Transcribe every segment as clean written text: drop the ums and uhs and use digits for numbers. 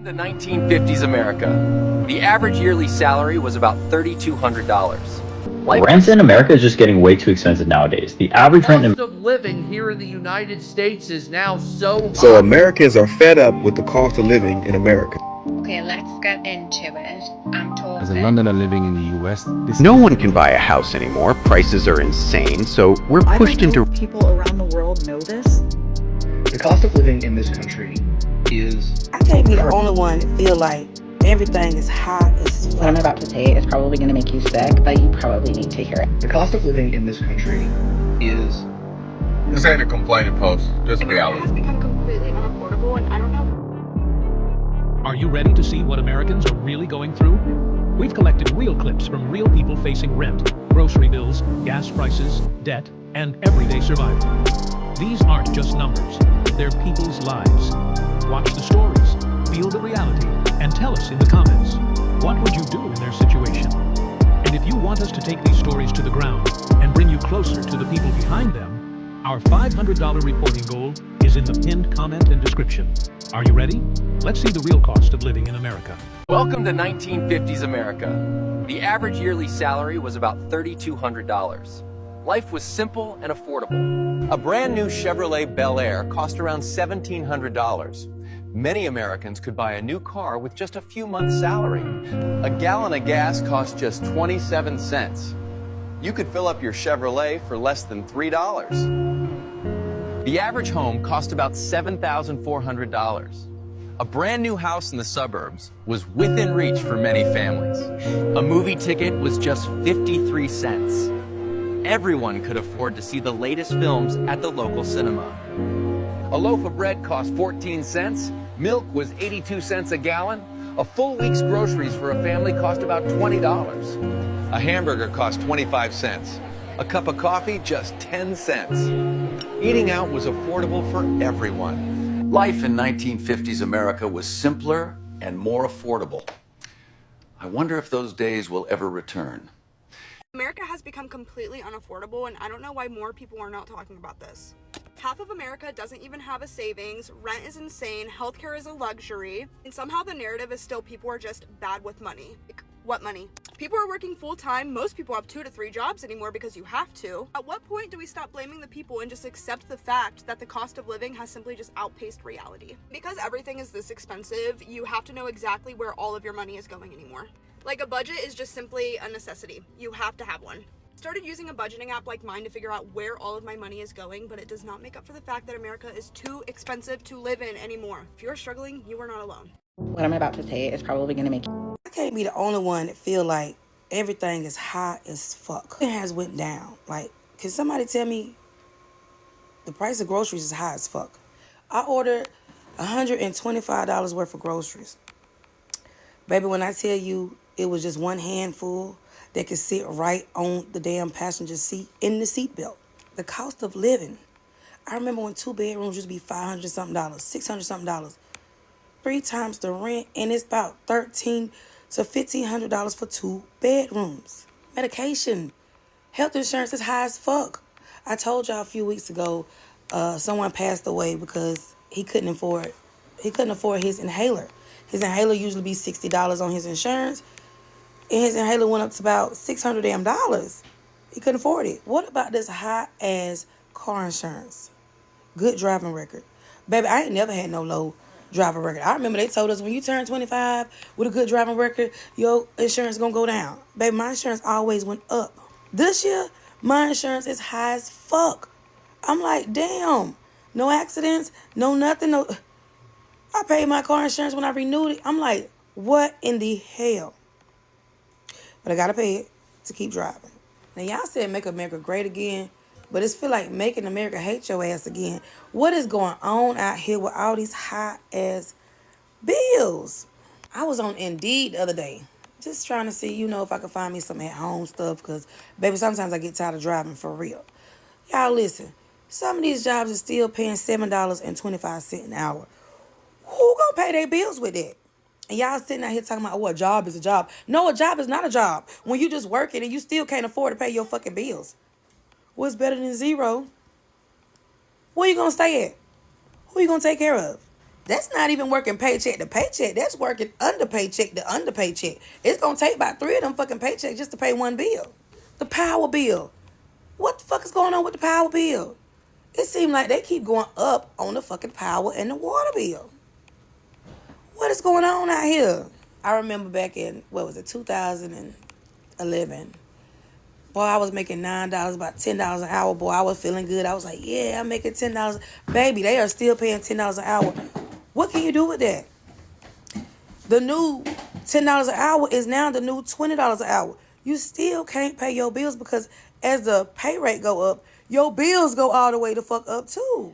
The 1950s America. The average yearly salary was about $3,200. Rent in America is just getting way too expensive nowadays. The average rent in cost of living here in the United States is now so high. So Americans are fed up with the cost of living in America. Okay, let's get into it. I'm talking. As a Londoner living in the US, no one can buy a house anymore. Prices are insane, so we're pushed into. People around the world know this. The cost of living in this country is. I can't be the only one that feel like everything is high as fuck. What I'm about to say is probably going to make you sick, but you probably need to hear it. The cost of living in this country is. This ain't a complaining post, just reality. It has become completely unaffordable, and I don't know. Are you ready to see what Americans are really going through? We've collected real clips from real people facing rent, grocery bills, gas prices, debt, and everyday survival. These aren't just numbers, they're people's lives. Watch the stories, feel the reality, and tell us in the comments, what would you do in their situation? And if you want us to take these stories to the ground and bring you closer to the people behind them, our $500 reporting goal is in the pinned comment and description. Are you ready? Let's see the real cost of living in America. Welcome to 1950s America. The average yearly salary was about $3,200. Life was simple and affordable. A brand new Chevrolet Bel Air cost around $1,700. Many Americans could buy a new car with just a few months' salary. A gallon of gas cost just 27 cents. You could fill up your Chevrolet for less than $3. The average home cost about $7,400. A brand new house in the suburbs was within reach for many families. A movie ticket was just 53 cents. Everyone could afford to see the latest films at the local cinema. A loaf of bread cost 14 cents. Milk was 82 cents a gallon. A full week's groceries for a family cost about $20. A hamburger cost 25 cents. A cup of coffee, just 10 cents. Eating out was affordable for everyone. Life in 1950s America was simpler and more affordable. I wonder if those days will ever return. America has become completely unaffordable, and I don't know why more people are not talking about this. Half of America doesn't even have a savings, rent is insane, healthcare is a luxury, and somehow the narrative is still people are just bad with money. Like, what money? People are working full-time. Most people have 2 to 3 jobs anymore because you have to. At what point do we stop blaming the people and just accept the fact that the cost of living has simply just outpaced reality? Because everything is this expensive, you have to know exactly where all of your money is going anymore. Like, a budget is just simply a necessity. You have to have one. Started using a budgeting app like mine to figure out where all of my money is going, but it does not make up for the fact that America is too expensive to live in anymore. If you're struggling, you are not alone. What I'm about to say is probably going to make you. I can't be the only one that feel like everything is high as fuck. It has went down. Like, can somebody tell me the price of groceries is high as fuck? I ordered $125 worth of groceries. Baby, when I tell you it was just one handful that could sit right on the damn passenger seat in the seatbelt. The cost of living. I remember when 2 bedrooms used to be $500 something, $600 something. 3 times the rent, and it's about $1,300 to $1,500 for 2 bedrooms. Medication. Health insurance is high as fuck. I told y'all a few weeks ago, someone passed away because he couldn't afford his inhaler. His inhaler usually be $60 on his insurance, and his inhaler went up to about $600 damn dollars. He couldn't afford it. What about this high ass car insurance? Good driving record. Baby, I ain't never had no low driving record. I remember they told us when you turn 25 with a good driving record, your insurance gonna go down. Baby, my insurance always went up. This year, my insurance is high as fuck. I'm like, damn, no accidents, no nothing, no. I paid my car insurance when I renewed it. I'm like, what in the hell? But I gotta pay it to keep driving. Now, y'all said make America great again, but it's feel like making America hate your ass again. What is going on out here with all these high-ass bills? I was on Indeed the other day, just trying to see, if I could find me some at-home stuff, because, baby, sometimes I get tired of driving for real. Y'all listen, some of these jobs are still paying $7.25 an hour. Who gonna pay their bills with that? And y'all sitting out here talking about, a job is a job. No, a job is not a job. When you just working and you still can't afford to pay your fucking bills. What's better than zero? Where you gonna stay at? Who you gonna take care of? That's not even working paycheck to paycheck. That's working under paycheck to under paycheck. It's going to take about 3 of them fucking paychecks just to pay one bill. The power bill. What the fuck is going on with the power bill? It seems like they keep going up on the fucking power and the water bill. What is going on out here? I remember back in, 2011. Boy, I was making $9, about $10 an hour. Boy, I was feeling good. I was like, yeah, I'm making $10. Baby, they are still paying $10 an hour. What can you do with that? The new $10 an hour is now the new $20 an hour. You still can't pay your bills because as the pay rate go up, your bills go all the way the fuck up too.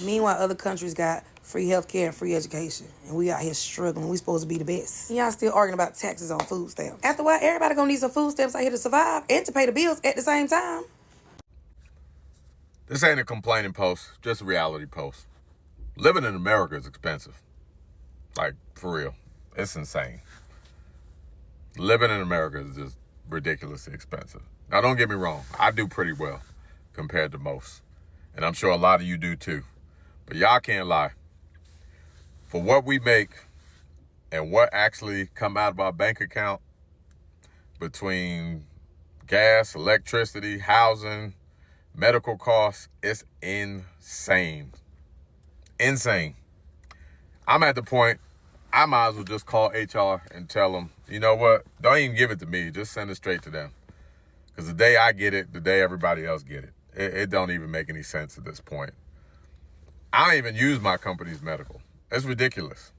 Meanwhile, other countries got free healthcare and free education. And we out here struggling. We supposed to be the best. And y'all still arguing about taxes on food stamps. After a while, everybody gonna need some food stamps out here to survive and to pay the bills at the same time. This ain't a complaining post, just a reality post. Living in America is expensive. Like, for real. It's insane. Living in America is just ridiculously expensive. Now, don't get me wrong. I do pretty well compared to most. And I'm sure a lot of you do too. But y'all can't lie. For what we make and what actually come out of our bank account between gas, electricity, housing, medical costs, it's insane. Insane. I'm at the point, I might as well just call HR and tell them, you know what, don't even give it to me, just send it straight to them. Because the day I get it, the day everybody else get it. It don't even make any sense at this point. I don't even use my company's medical. It's ridiculous.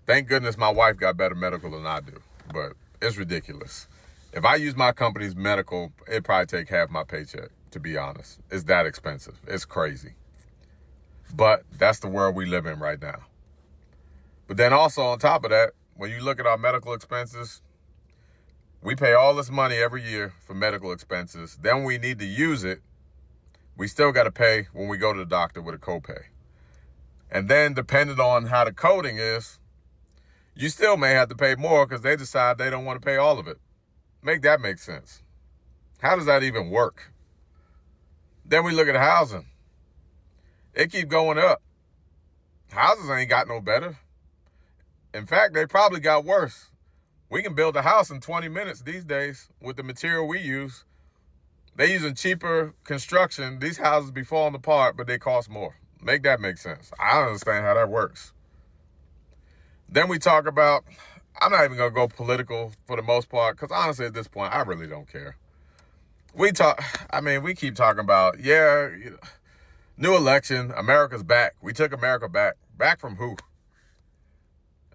Thank goodness my wife got better medical than I do, but it's ridiculous. If I use my company's medical, it'd probably take half my paycheck, to be honest. It's that expensive. It's crazy. But that's the world we live in right now. But then also on top of that, when you look at our medical expenses, we pay all this money every year for medical expenses. Then when we need to use it, we still got to pay when we go to the doctor with a copay. And then depending on how the coding is, you still may have to pay more because they decide they don't want to pay all of it. Make that make sense. How does that even work? Then we look at housing. It keep going up. Houses ain't got no better. In fact, they probably got worse. We can build a house in 20 minutes these days with the material we use. They using cheaper construction. These houses be falling apart, but they cost more. Make that make sense. I don't understand how that works. Then we talk about, I'm not even going to go political for the most part, because honestly at this point, I really don't care. We keep talking about, new election, America's back. We took America back. Back from who?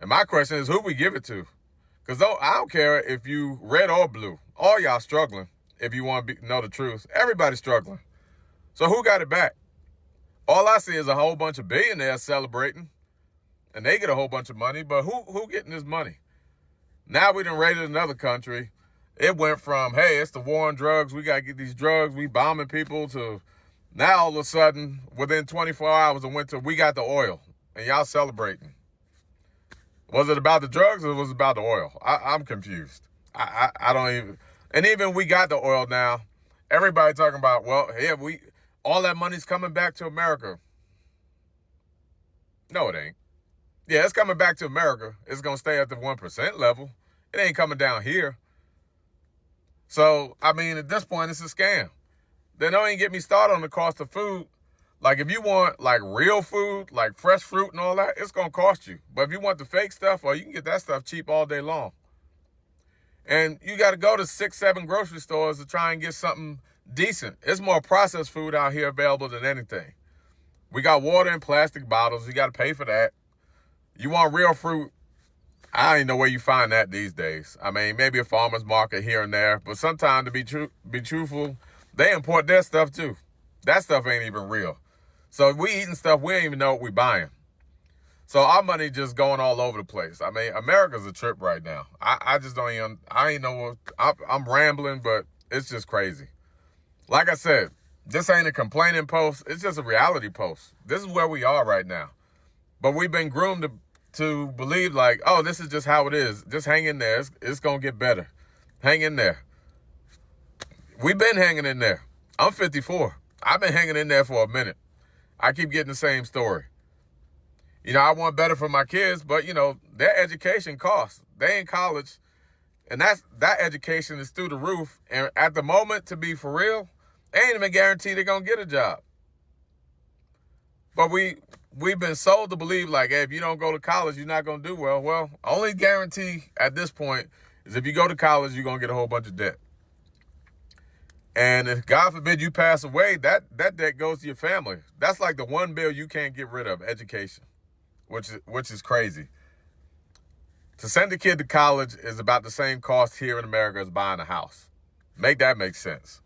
And my question is, who we give it to? Because I don't care if you red or blue. All y'all struggling, if you want to know the truth. Everybody's struggling. So who got it back? All I see is a whole bunch of billionaires celebrating. And they get a whole bunch of money. But who getting this money? Now we done raided another country. It went from, hey, it's the war on drugs. We got to get these drugs. We bombing people to now all of a sudden, within 24 hours, it went to, we got the oil. And y'all celebrating. Was it about the drugs or was it about the oil? I'm confused. I don't even, and even we got the oil now. Everybody talking about, well, all that money's coming back to America. No, it ain't. Yeah, it's coming back to America. It's going to stay at the 1% level. It ain't coming down here. So, at this point, it's a scam. Then don't even get me started on the cost of food. Like, if you want, like, real food, like fresh fruit and all that, it's going to cost you. But if you want the fake stuff, you can get that stuff cheap all day long. And you got to go to 6-7 grocery stores to try and get something decent. It's more processed food out here available than anything. We got water in plastic bottles. You got to pay for that. You want real fruit, I don't even know where you find that these days. Maybe a farmer's market here and there. But sometimes, to be truthful, they import their stuff too. That stuff ain't even real. So we eating stuff, we don't even know what we buying. So our money just going all over the place. America's a trip right now. I just don't even, I ain't know what, I'm rambling, but it's just crazy. Like I said, this ain't a complaining post. It's just a reality post. This is where we are right now. But we've been groomed to believe like, oh, this is just how it is. Just hang in there. It's going to get better. Hang in there. We've been hanging in there. I'm 54. I've been hanging in there for a minute. I keep getting the same story. You know, I want better for my kids, but, you know, their education costs. They in college, and that education is through the roof. And at the moment, to be for real, they ain't even guaranteed they're going to get a job. But we've been sold to believe, like, hey, if you don't go to college, you're not going to do well. Well, only guarantee at this point is if you go to college, you're going to get a whole bunch of debt. And if, God forbid, you pass away, that debt goes to your family. That's like the one bill you can't get rid of, education, which is crazy. To send a kid to college is about the same cost here in America as buying a house. Make that make sense.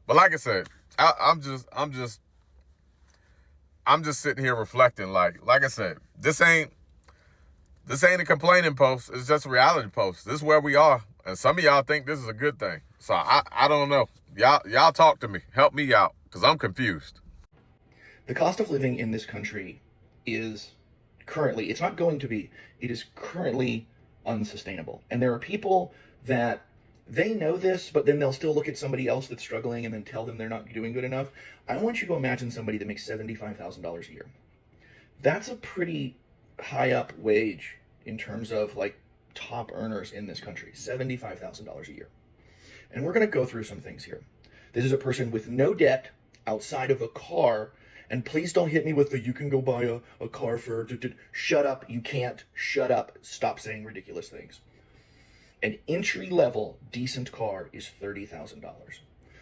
But like I said, I'm just sitting here reflecting. Like I said, this ain't a complaining post. It's just a reality post. This is where we are, and some of y'all think this is a good thing. So I don't know. Y'all talk to me. Help me out, because I'm confused. The cost of living in this country is currently, it's not going to be, it is currently unsustainable. And there are people that they know this, but then they'll still look at somebody else that's struggling and then tell them they're not doing good enough. I want you to imagine somebody that makes $75,000 a year. That's a pretty high up wage in terms of like top earners in this country, $75,000 a year. And we're going to go through some things here. This is a person with no debt outside of a car. And please don't hit me with the, you can go buy a car for, shut up, you can't, shut up, stop saying ridiculous things. An entry-level decent car is $30,000.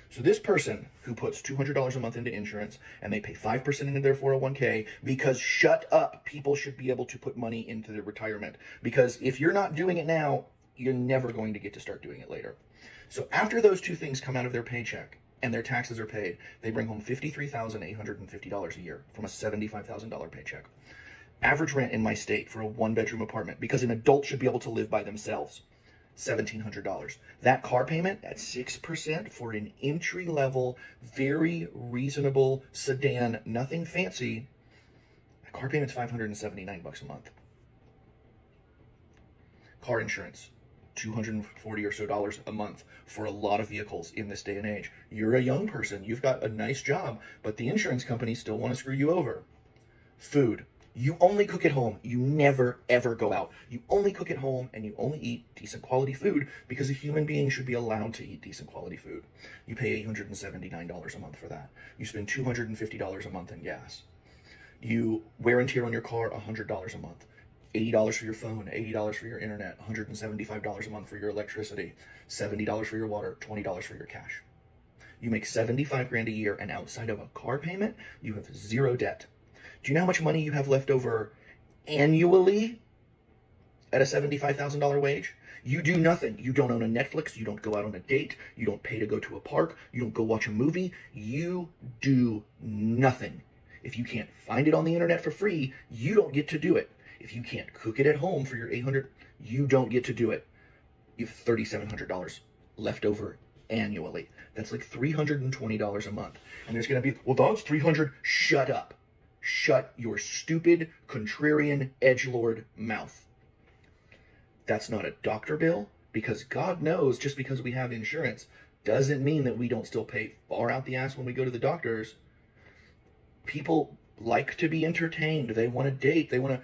So this person who puts $200 a month into insurance and they pay 5% into their 401k, because shut up, people should be able to put money into their retirement. Because if you're not doing it now, you're never going to get to start doing it later. So after those two things come out of their paycheck and their taxes are paid, they bring home $53,850 a year from a $75,000 paycheck. Average rent in my state for a one-bedroom apartment, because an adult should be able to live by themselves, $1,700. That car payment at 6% for an entry-level, very reasonable sedan, nothing fancy, that car payment's $579 a month. Car insurance, $240 or so a month for a lot of vehicles in this day and age. You're a young person, you've got a nice job, but the insurance companies still want to screw you over. Food. You only cook at home. You never, ever go out. You only cook at home, and you only eat decent quality food, because a human being should be allowed to eat decent quality food. You pay $879 a month for that. You spend $250 a month in gas. You wear and tear on your car, $100 a month. $80 for your phone, $80 for your internet, $175 a month for your electricity, $70 for your water, $20 for your cash. You make $75,000 a year, and outside of a car payment, you have zero debt. Do you know how much money you have left over annually at a $75,000 wage? You do nothing. You don't own a Netflix. You don't go out on a date. You don't pay to go to a park. You don't go watch a movie. You do nothing. If you can't find it on the internet for free, you don't get to do it. If you can't cook it at home for your $800, you don't get to do it. You have $3,700 left over annually. That's like $320 a month. And there's going to be, well, that's $300. Shut up. Shut your stupid, contrarian, edgelord mouth. That's not a doctor bill, because God knows, just because we have insurance doesn't mean that we don't still pay far out the ass when we go to the doctors. People like to be entertained. They want to date. They want to...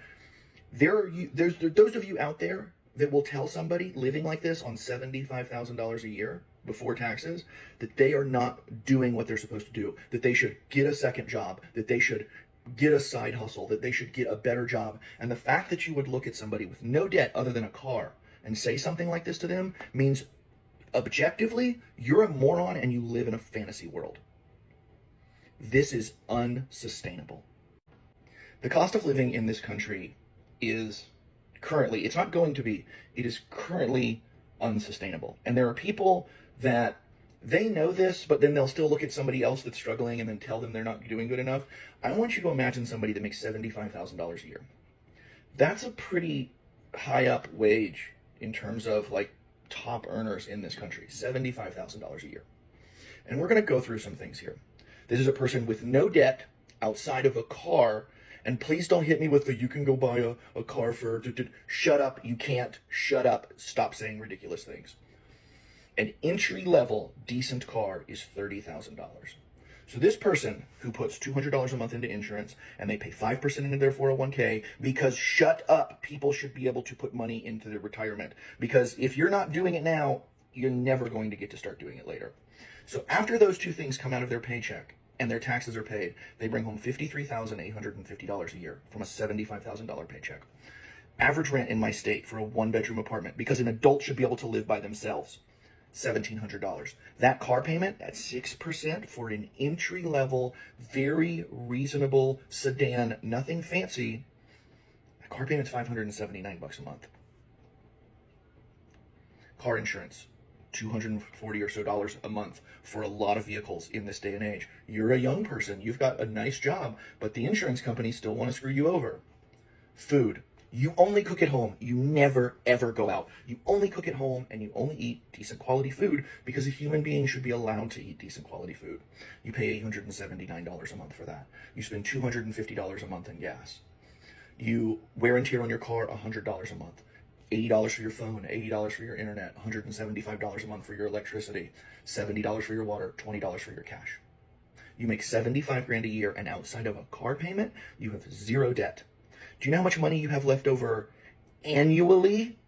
There's those of you out there that will tell somebody living like this on $75,000 a year before taxes that they are not doing what they're supposed to do, that they should get a second job, that they should get a side hustle, that they should get a better job. And the fact that you would look at somebody with no debt other than a car and say something like this to them means objectively you're a moron and you live in a fantasy world. This is unsustainable. The cost of living in this country is currently, it's not going to be, it is currently unsustainable. And there are people that they know this, but then they'll still look at somebody else that's struggling and then tell them they're not doing good enough. I want you to imagine somebody that makes $75,000 a year. That's a pretty high up wage in terms of like top earners in this country, $75,000 a year. And we're going to go through some things here. This is a person with no debt outside of a car. And please don't hit me with the, you can go buy a car for, shut up, you can't, shut up, stop saying ridiculous things. An entry-level decent car is $30,000. So this person who puts $200 a month into insurance and they pay 5% into their 401k, because shut up, people should be able to put money into their retirement. Because if you're not doing it now, you're never going to get to start doing it later. So after those two things come out of their paycheck and their taxes are paid, they bring home $53,850 a year from a $75,000 paycheck. Average rent in my state for a one-bedroom apartment, because an adult should be able to live by themselves, $1,700. That car payment at 6% for an entry-level, very reasonable sedan, nothing fancy, that car payment's $579 a month. Car insurance, $240 or so a month for a lot of vehicles in this day and age. You're a young person, you've got a nice job, but the insurance companies still want to screw you over. Food. You only cook at home. You never, ever go out. You only cook at home, and you only eat decent quality food, because a human being should be allowed to eat decent quality food. You pay $879 a month for that. You spend $250 a month in gas. You wear and tear on your car, $100 a month. $80 for your phone, $80 for your internet, $175 a month for your electricity, $70 for your water, $20 for your cash. You make 75 grand a year, and outside of a car payment, you have zero debt. Do you know how much money you have left over annually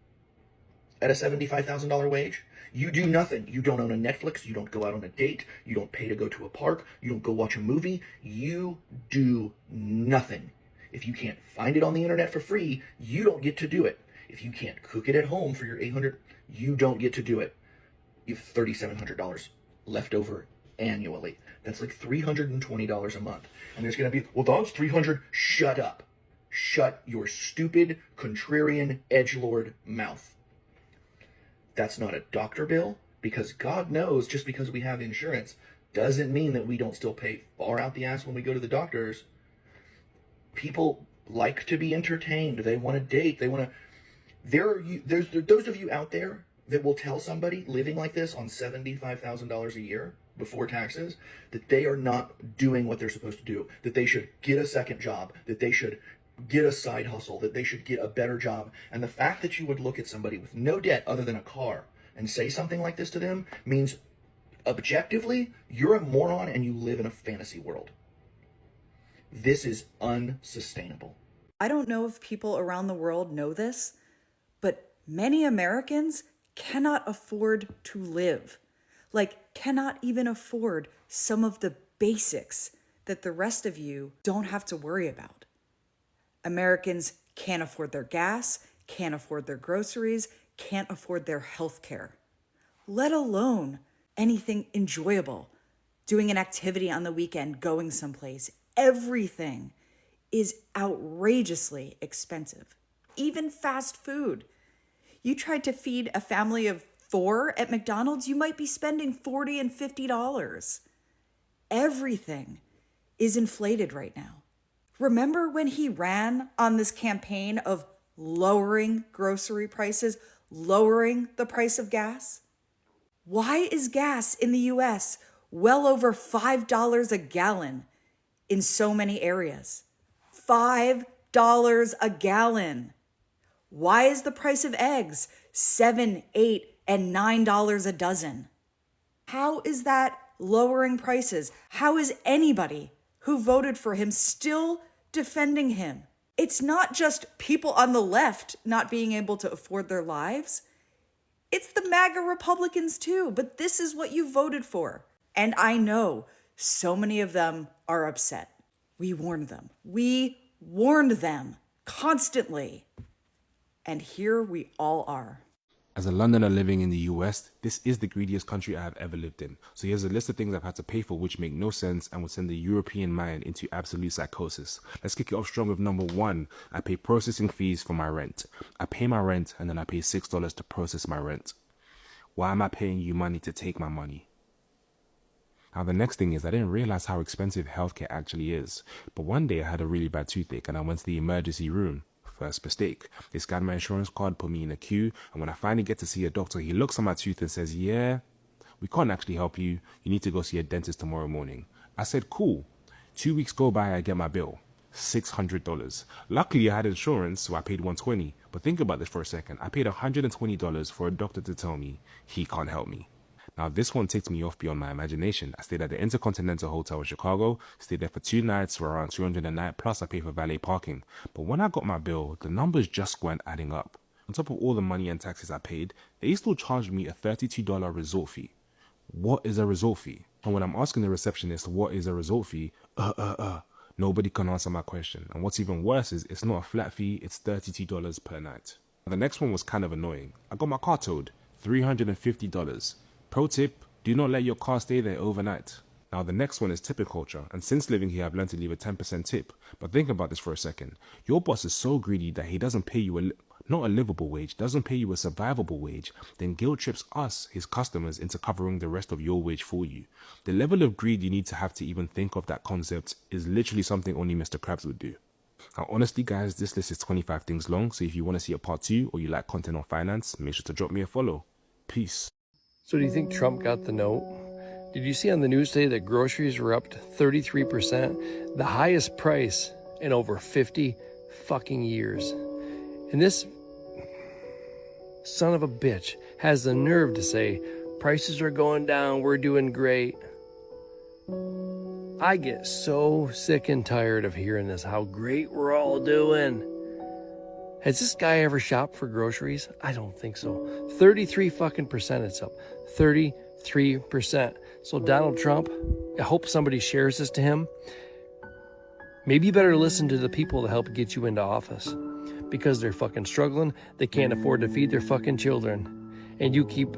at a $75,000 wage? You do nothing. You don't own a Netflix. You don't go out on a date. You don't pay to go to a park. You don't go watch a movie. You do nothing. If you can't find it on the internet for free, you don't get to do it. If you can't cook it at home for your $800, you don't get to do it. You have $3,700 left over annually. That's like $320 a month. And there's going to be, well, that's $300. Shut up. Shut your stupid, contrarian, edgelord mouth. That's not a doctor bill, because God knows, just because we have insurance doesn't mean that we don't still pay far out the ass when we go to the doctors. People like to be entertained. They want to date. They want to... There's those of you out there that will tell somebody living like this on $75,000 a year before taxes that they are not doing what they're supposed to do, that they should get a second job, that they should get a side hustle, that they should get a better job. And the fact that you would look at somebody with no debt other than a car and say something like this to them means, objectively, you're a moron and you live in a fantasy world. This is unsustainable. I don't know if people around the world know this, but many Americans cannot afford to live. Like, cannot even afford some of the basics that the rest of you don't have to worry about. Americans can't afford their gas, can't afford their groceries, can't afford their health care, let alone anything enjoyable, doing an activity on the weekend, going someplace. Everything is outrageously expensive. Even fast food. You tried to feed a family of 4 at McDonald's, you might be spending $40 and $50. Everything is inflated right now. Remember when he ran on this campaign of lowering grocery prices, lowering the price of gas? Why is gas in the US well over $5 a gallon in so many areas? $5 a gallon. Why is the price of eggs $7, $8, and $9 a dozen? How is that lowering prices? How is anybody who voted for him still defending him? It's not just people on the left not being able to afford their lives. It's the MAGA Republicans too, but this is what you voted for. And I know so many of them are upset. We warned them. We warned them constantly. And here we all are. As a Londoner living in the US, this is the greediest country I have ever lived in. So here's a list of things I've had to pay for which make no sense and would send the European mind into absolute psychosis. Let's kick it off strong with number 1. I pay processing fees for my rent. I pay my rent and then I pay $6 to process my rent. Why am I paying you money to take my money? Now the next thing is I didn't realize how expensive healthcare actually is. But one day I had a really bad toothache and I went to the emergency room. First mistake. They scanned my insurance card, put me in a queue, and when I finally get to see a doctor, he looks at my tooth and says, yeah, we can't actually help you. You need to go see a dentist tomorrow morning. I said, cool. 2 weeks go by, I get my bill. $600. Luckily, I had insurance, so I paid $120. But think about this for a second. I paid $120 for a doctor to tell me he can't help me. Now, this one takes me off beyond my imagination. I stayed at the Intercontinental Hotel in Chicago, stayed there for 2 nights for around $200 a night, plus I paid for valet parking. But when I got my bill, the numbers just weren't adding up. On top of all the money and taxes I paid, they still charged me a $32 resort fee. What is a resort fee? And when I'm asking the receptionist what is a resort fee, nobody can answer my question. And what's even worse is it's not a flat fee, it's $32 per night. The next one was kind of annoying. I got my car towed, $350. Pro tip, do not let your car stay there overnight. Now the next one is tip culture, and since living here I've learned to leave a 10% tip. But think about this for a second. Your boss is so greedy that he doesn't pay you not a livable wage, doesn't pay you a survivable wage, then guilt trips us, his customers, into covering the rest of your wage for you. The level of greed you need to have to even think of that concept is literally something only Mr. Krabs would do. Now honestly guys, this list is 25 things long, so if you want to see a part 2 or you like content on finance, make sure to drop me a follow. Peace. So do you think Trump got the note? Did you see on the news today that groceries were up to 33%, the highest price in over 50 fucking years? And this son of a bitch has the nerve to say, prices are going down, we're doing great. I get so sick and tired of hearing this, how great we're all doing. Has this guy ever shopped for groceries? I don't think so. 33% it's up. 33%. So Donald Trump, I hope somebody shares this to him. Maybe you better listen to the people that help get you into office, because they're fucking struggling. They can't afford to feed their fucking children. And you keep,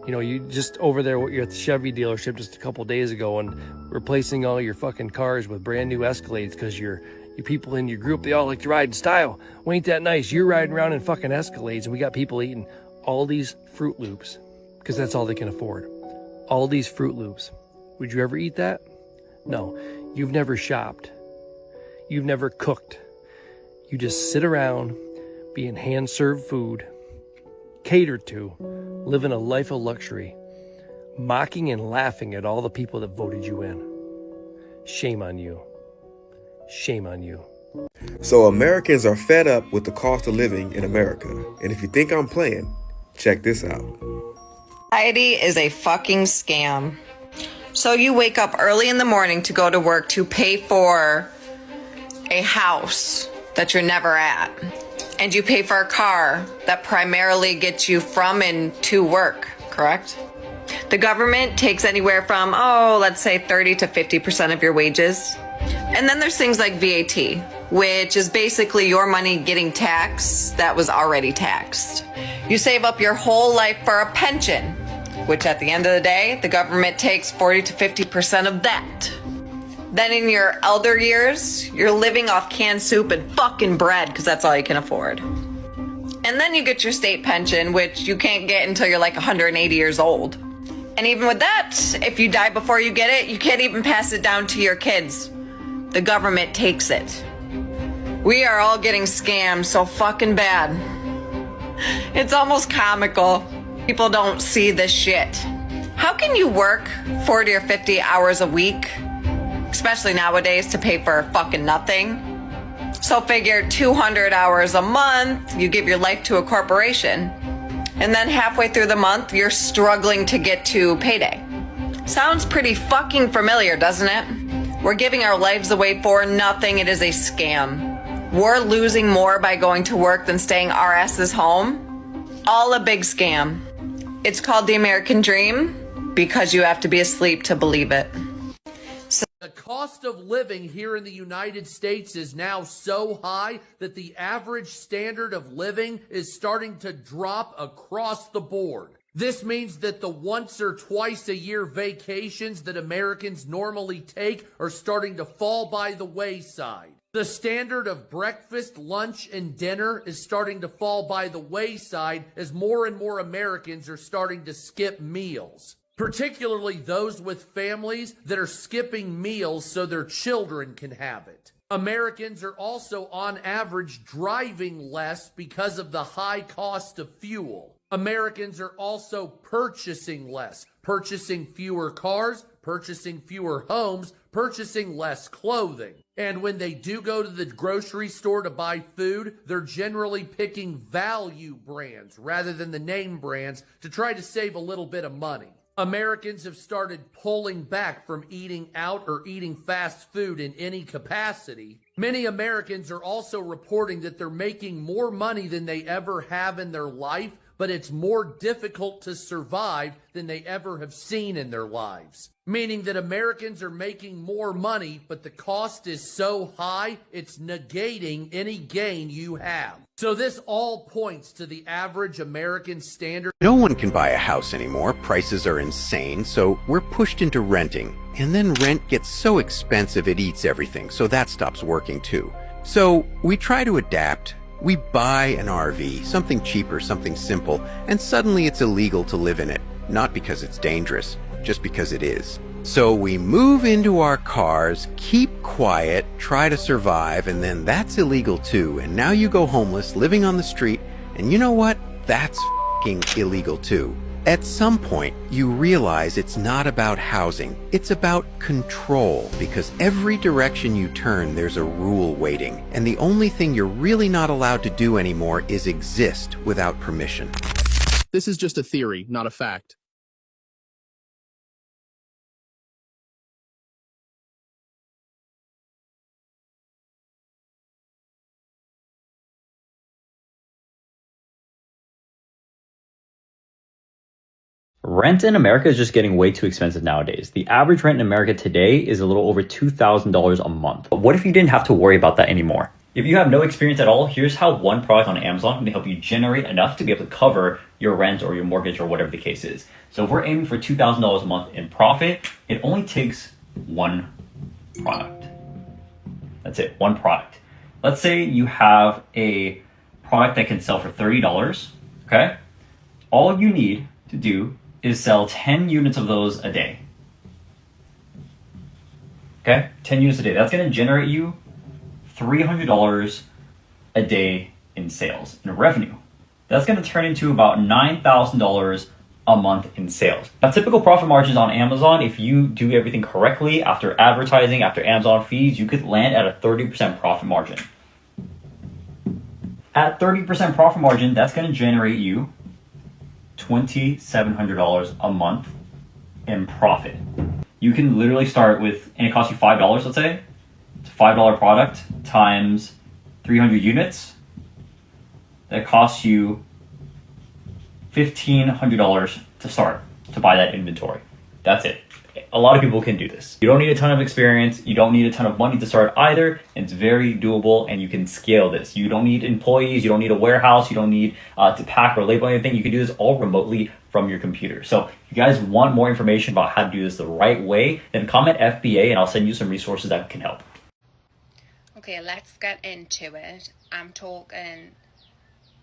you just over there at the Chevy dealership just a couple days ago and replacing all your fucking cars with brand new Escalades because you people in your group, they all like to ride in style. Well, ain't that nice? You're riding around in fucking Escalades and we got people eating all these Fruit Loops because that's all they can afford. All these Fruit Loops. Would you ever eat that? No. You've never shopped. You've never cooked. You just sit around being hand-served food, catered to, living a life of luxury, mocking and laughing at all the people that voted you in. Shame on you. Shame on you. So Americans are fed up with the cost of living in America. And if you think I'm playing, check this out. Society is a fucking scam. So you wake up early in the morning to go to work to pay for a house that you're never at. And you pay for a car that primarily gets you from and to work, correct? The government takes anywhere from, let's say 30 to 50% of your wages. And then there's things like VAT, which is basically your money getting taxed that was already taxed. You save up your whole life for a pension, which at the end of the day, the government takes 40 to 50% of that. Then in your elder years, you're living off canned soup and fucking bread because that's all you can afford. And then you get your state pension, which you can't get until you're like 180 years old. And even with that, if you die before you get it, you can't even pass it down to your kids. The government takes it. We are all getting scammed so fucking bad. It's almost comical. People don't see this shit. How can you work 40 or 50 hours a week, especially nowadays, to pay for fucking nothing? So figure 200 hours a month, you give your life to a corporation. And then halfway through the month, you're struggling to get to payday. Sounds pretty fucking familiar, doesn't it? We're giving our lives away for nothing. It is a scam. We're losing more by going to work than staying our asses home. All a big scam. It's called the American dream because you have to be asleep to believe it. The cost of living here in the United States is now so high that the average standard of living is starting to drop across the board. This means that the once or twice a year vacations that Americans normally take are starting to fall by the wayside. The standard of breakfast, lunch, and dinner is starting to fall by the wayside as more and more Americans are starting to skip meals. Particularly those with families that are skipping meals so their children can have it. Americans are also on average driving less because of the high cost of fuel. Americans are also purchasing less, purchasing fewer cars, purchasing fewer homes, purchasing less clothing. And when they do go to the grocery store to buy food, they're generally picking value brands rather than the name brands to try to save a little bit of money. Americans have started pulling back from eating out or eating fast food in any capacity. Many Americans are also reporting that they're making more money than they ever have in their life, but it's more difficult to survive than they ever have seen in their lives. Meaning that Americans are making more money, but the cost is so high, it's negating any gain you have. So this all points to the average American standard. No one can buy a house anymore. Prices are insane, so we're pushed into renting. And then rent gets so expensive it eats everything, so that stops working too. So we try to adapt. We buy an RV, something cheaper, something simple, and suddenly it's illegal to live in it. Not because it's dangerous, just because it is. So we move into our cars, keep quiet, try to survive, and then that's illegal too. And now you go homeless, living on the street, and you know what? That's f***ing illegal too. At some point, you realize it's not about housing, it's about control, because every direction you turn, there's a rule waiting, and the only thing you're really not allowed to do anymore is exist without permission. This is just a theory, not a fact. Rent in America is just getting way too expensive nowadays. The average rent in America today is a little over $2,000 a month. But what if you didn't have to worry about that anymore? If you have no experience at all, here's how one product on Amazon can help you generate enough to be able to cover your rent or your mortgage or whatever the case is. So if we're aiming for $2,000 a month in profit, it only takes one product. That's it, one product. Let's say you have a product that can sell for $30, okay? All you need to do is sell 10 units of those a day. Okay, 10 units a day. That's gonna generate you $300 a day in sales, in revenue. That's gonna turn into about $9,000 a month in sales. Now, typical profit margins on Amazon, if you do everything correctly, after advertising, after Amazon fees, you could land at a 30% profit margin. At 30% profit margin, that's gonna generate you $2,700 a month in profit. You can literally start with, and it costs you $5, let's say. It's a $5 product times 300 units. That costs you $1,500 to start, to buy that inventory. That's it. A lot of people can do this. You don't need a ton of experience. You don't need a ton of money to start either. It's very doable and you can scale this. You don't need employees. You don't need a warehouse. You don't need to pack or label anything. You can do this all remotely from your computer. So if you guys want more information about how to do this the right way, then comment FBA and I'll send you some resources that can help. Okay, let's get into it. I'm talking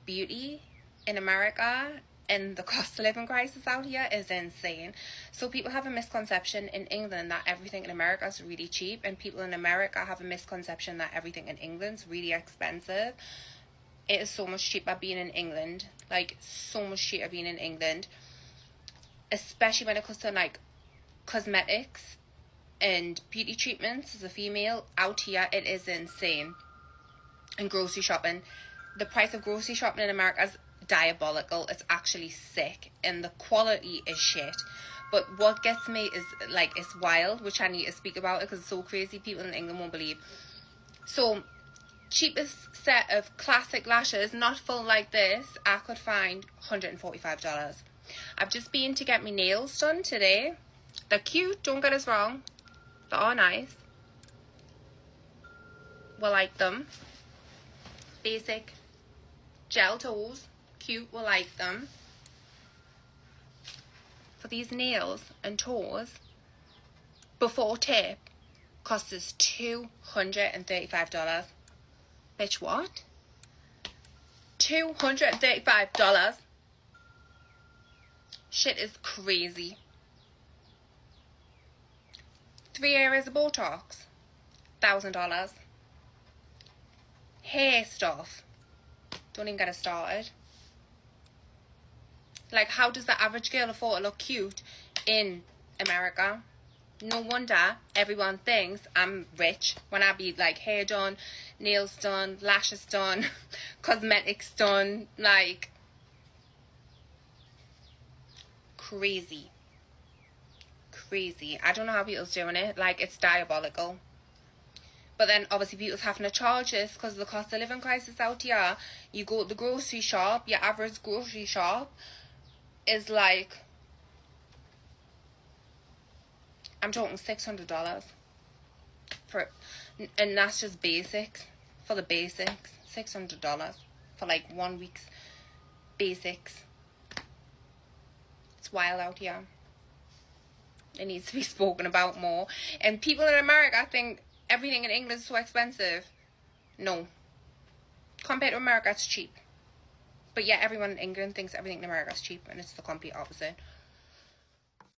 beauty in America. And the cost of living crisis out here is insane. So people have a misconception in England that everything in America is really cheap, and people in America have a misconception that everything in England is really expensive. It is so much cheaper being in England, like so much cheaper being in England, especially when it comes to like cosmetics and beauty treatments as a female. Out here it is insane. And grocery shopping, the price of grocery shopping in America is diabolical. It's actually sick and the quality is shit. But what gets me is like, it's wild, which I need to speak about it because it's so crazy. People in England won't believe. So cheapest set of classic lashes, not full like this, I could find $145. I've just been to get my nails done today. They're cute, don't get us wrong, they are nice. We like them. Basic gel toes, cute, we like them. For these nails and toes, before tip, costs us $235. Bitch, what? $235? Shit is crazy. 3 areas of Botox, $1,000. Hair stuff, don't even get us started. Like, how does the average girl afford to look cute in America? No wonder everyone thinks I'm rich when I be like hair done, nails done, lashes done, cosmetics done, like crazy. crazy. I don't know how people's doing it. Like, it's diabolical. But then obviously people's having to charge this because of the cost of living crisis out here. You go to the grocery shop, your average grocery shop is like, I'm talking $600 for, and that's just basics. For the basics, $600 for like 1 week's basics. It's wild out here. It needs to be spoken about more. And people in America think everything in England is so expensive. No. Compared to America, it's cheap. But yeah, everyone in England thinks everything in America is cheap, and it's the complete opposite.